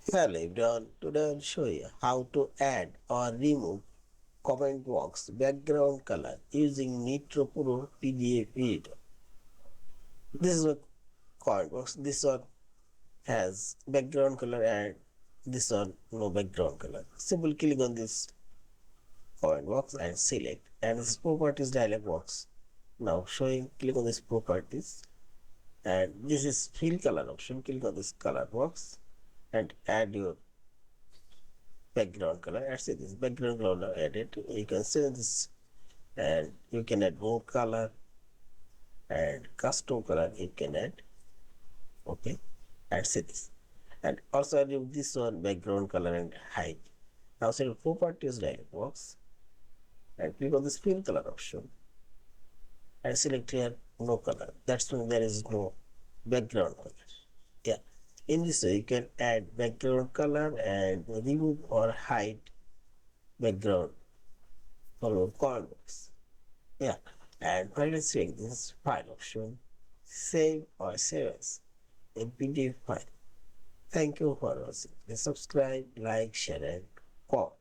Hello everyone, today I will show you how to add or remove comment box background color using Nitro Pro PDF Editor. This is a comment box. This one has background color and this one no background color. Simply click on this comment box and select, and this properties dialog box. Now showing, click on this properties, and this is fill color option. Click on this color box and add your background color. I see this background color added. You can see this, and you can add more color and custom color you can add. Okay, and see this, and also I remove this one background color and hide. Now select properties dialog box and click on this fill color option and select here no color. That's when there is no background color. Yeah, in this way you can add background color and remove or hide background for your comment box. Yeah, and finally select this file option, save or save as a PDF file. Thank you for watching. Please subscribe, like, share, and comment.